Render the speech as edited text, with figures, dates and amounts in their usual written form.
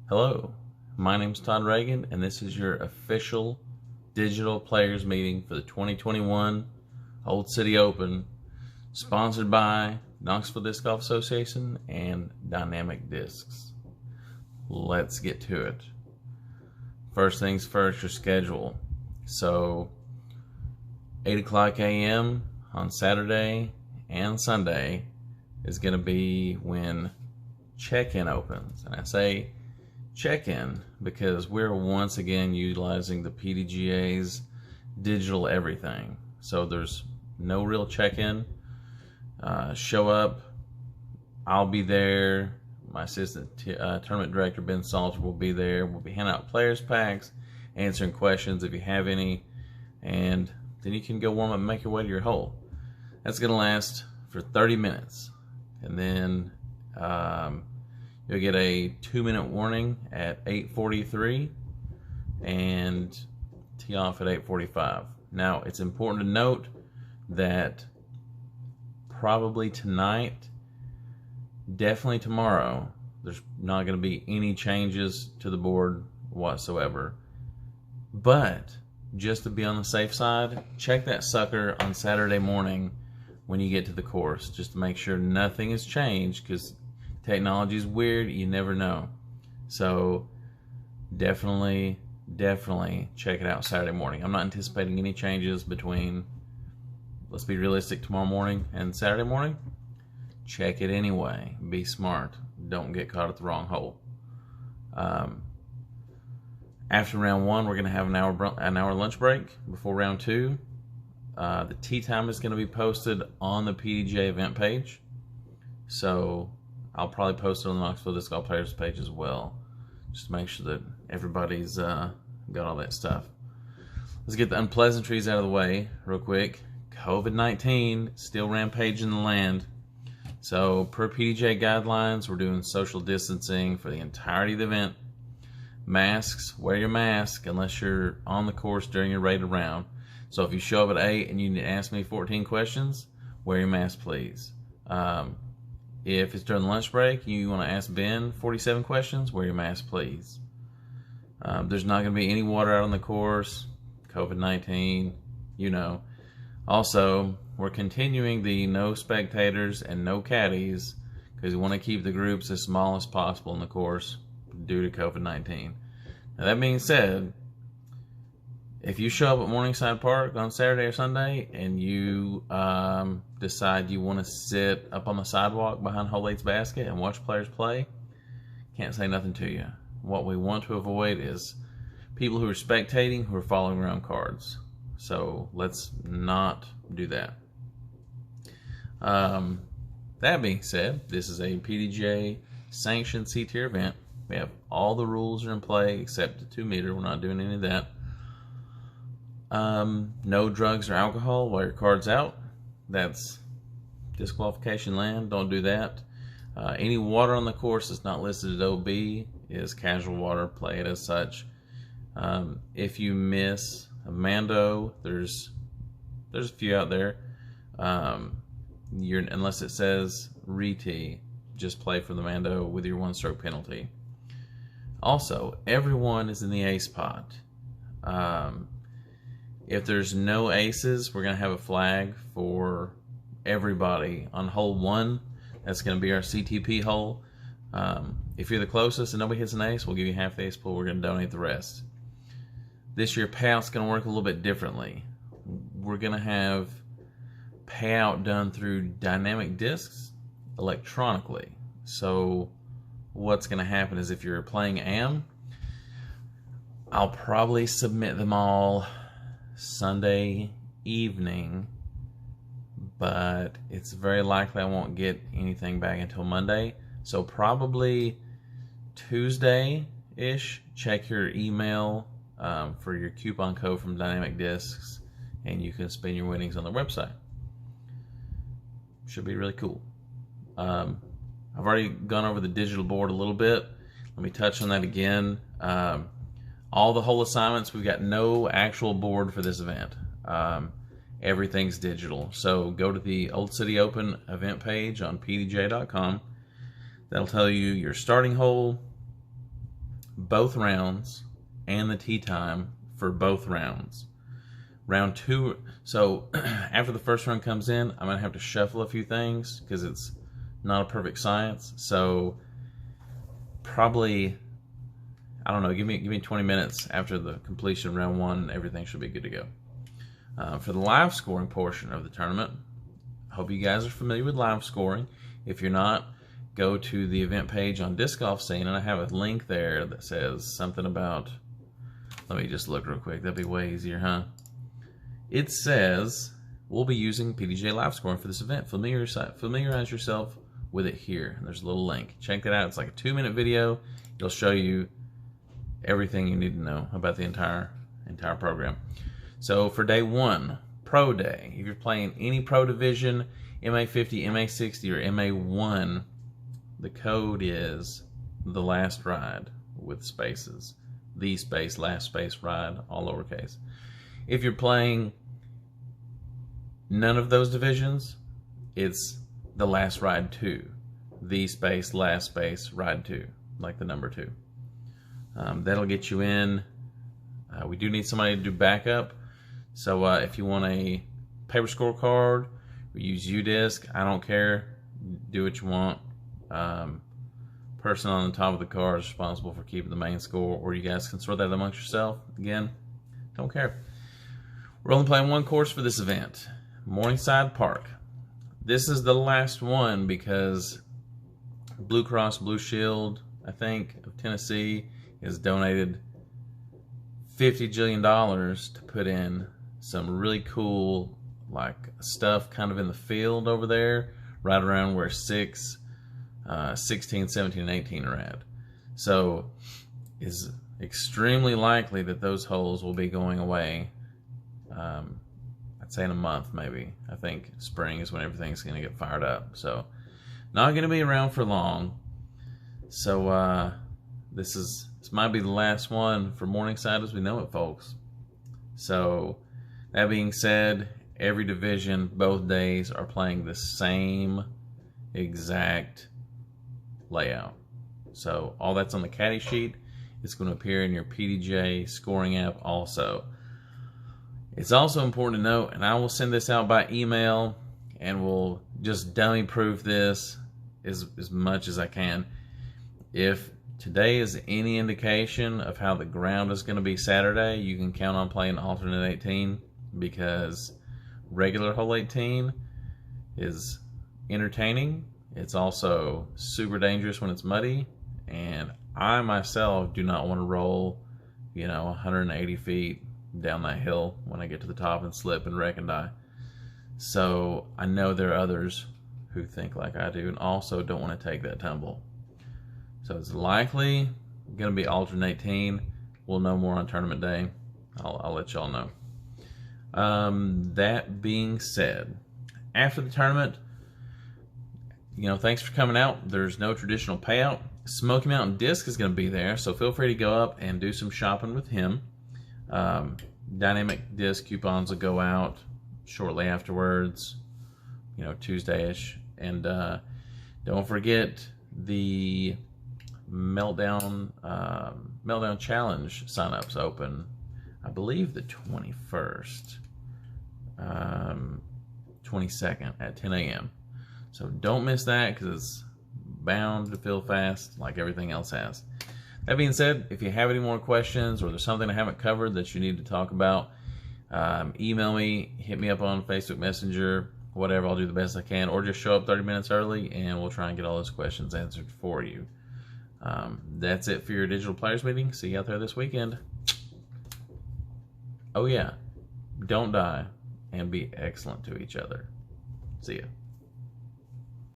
Hello, my name is Todd Reagan, and this is your official digital players meeting for the 2021 Old City Open, sponsored by Knoxville Disc Golf Association and Dynamic Discs. Let's get to it. First things first, your schedule. So, 8 o'clock a.m. on Saturday and Sunday is going to be when check-in opens. And I say check-in because we're once again utilizing the PDGA's digital everything. So there's no real check-in. Show up. I'll be there. My assistant tournament director, Ben Salter, will be there. We'll be handing out players packs, answering questions if you have any, and then you can go warm up and make your way to your hole. That's going to last for 30 minutes. And then you'll get a 2-minute warning at 8:43 and tee off at 8:45. Now, it's important to note that probably tonight, definitely tomorrow, there's not going to be any changes to the board whatsoever. But just to be on the safe side, check that sucker on Saturday morning when you get to the course, just to make sure nothing has changed, because technology is weird, you never know. So definitely check it out Saturday morning. I'm not anticipating any changes between, let's be realistic, tomorrow morning and Saturday morning. Check it anyway. Be smart. Don't get caught at the wrong hole. After round one, we're going to have an hour lunch break before round two. The tee time is going to be posted on the PDGA event page. So I'll probably post it on the Knoxville Disc Golf Players page as well, just to make sure that everybody's got all that stuff. Let's get the unpleasantries out of the way real quick. COVID-19 still rampaging the land. So per PDGA guidelines, we're doing social distancing for the entirety of the event. Masks, wear your mask unless you're on the course during your rated round. So if you show up at 8 and you need to ask me 14 questions, wear your mask, please. If it's during the lunch break, you want to ask Ben 47 questions, wear your mask, please. There's not going to be any water out on the course. COVID-19, you know. Also, we're continuing the no spectators and no caddies because we want to keep the groups as small as possible in the course due to COVID-19. Now, that being said, if you show up at Morningside Park on Saturday or Sunday and you decide you want to sit up on the sidewalk behind Hole 8's basket and watch players play, can't say nothing to you. What we want to avoid is people who are spectating who are following around cards. So let's not do that. That being said, this is a PDGA sanctioned C-tier event. We have all the rules are in play except the 2-meter. We're not doing any of that. No drugs or alcohol while your card's out. That's disqualification land. Don't do that. Any water on the course that's not listed at OB is casual water. Play it as such. If you miss a Mando, there's a few out there. Unless it says re-tee, just play for the Mando with your 1-stroke penalty. Also, everyone is in the ace pot. If there's no aces, we're going to have a flag for everybody. On hole 1, that's going to be our CTP hole. If you're the closest and nobody hits an ace, we'll give you half the ace pool. We're going to donate the rest. This year, payout's going to work a little bit differently. We're going to have payout done through dynamic discs electronically. So what's going to happen is if you're playing AM, I'll probably submit them all Sunday evening, but it's very likely I won't get anything back until Monday. So probably Tuesday-ish, check your email for your coupon code from Dynamic Discs, and you can spin your winnings on their website. Should be really cool. I've already gone over the digital board a little bit. Let me touch on that again. All the hole assignments, we've got no actual board for this event. Everything's digital. So go to the Old City Open event page on pdj.com. That'll tell you your starting hole, both rounds and the tee time for both rounds. Round 2, so after the first round comes in, I'm going to have to shuffle a few things because it's not a perfect science. So probably, I don't know, give me 20 minutes after the completion of round 1, and everything should be good to go. For the live scoring portion of the tournament, I hope you guys are familiar with live scoring. If you're not, go to the event page on Disc Golf Scene, and I have a link there that says something about, let me just look real quick, that'd be way easier, huh? It says we'll be using PDJ live scoring for this event. Familiarize yourself with it here. And there's a little link. Check that out. It's like a 2-minute video. It'll show you everything you need to know about the entire program. So for day 1, Pro Day, if you're playing any Pro Division, MA50, MA60, or MA1, the code is the last ride with spaces. The space, last space, ride, all lowercase. If you're playing none of those divisions, it's the last ride 2. The space, last space, ride 2, like the number 2. That'll get you in. We do need somebody to do backup. So if you want a paper scorecard, we use UDisc. I don't care. Do what you want. Person on the top of the card is responsible for keeping the main score, or you guys can sort that amongst yourself. Again, don't care. We're only playing one course for this event, Morningside Park. This is the last one because Blue Cross Blue Shield, I think, of Tennessee has donated $50 jillion to put in some really cool like stuff kind of in the field over there, right around where 16, 17, and 18 are at. So it's extremely likely that those holes will be going away. I'd say in a month, maybe. I think spring is when everything's going to get fired up. So not going to be around for long. So this might be the last one for Morningside as we know it, folks. So that being said, every division, both days, are playing the same exact layout. So all that's on the caddy sheet. It's going to appear in your PDJ scoring app also. It's also important to note, and I will send this out by email, and we'll just dummy proof this as much as I can. If today is any indication of how the ground is going to be Saturday, you can count on playing alternate 18, because regular hole 18 is entertaining. It's also super dangerous when it's muddy, and I myself do not want to roll, 180 feet down that hill when I get to the top and slip and wreck and die. So I know there are others who think like I do and also don't want to take that tumble. So it's likely going to be alternate 18. We'll know more on tournament day. I'll let y'all know. That being said, after the tournament, thanks for coming out. There's no traditional payout. Smoky Mountain Disc is going to be there, so feel free to go up and do some shopping with him. Dynamic disc coupons will go out shortly afterwards, Tuesday-ish. And don't forget the Meltdown Challenge sign-ups open, I believe the 21st, 22nd at 10 a.m. So don't miss that, because it's bound to fill fast like everything else has. That being said, if you have any more questions or there's something I haven't covered that you need to talk about, email me, hit me up on Facebook Messenger, whatever. I'll do the best I can, or just show up 30 minutes early and we'll try and get all those questions answered for you. That's it for your digital players meeting. See you out there this weekend. Oh yeah, don't die and be excellent to each other. See ya.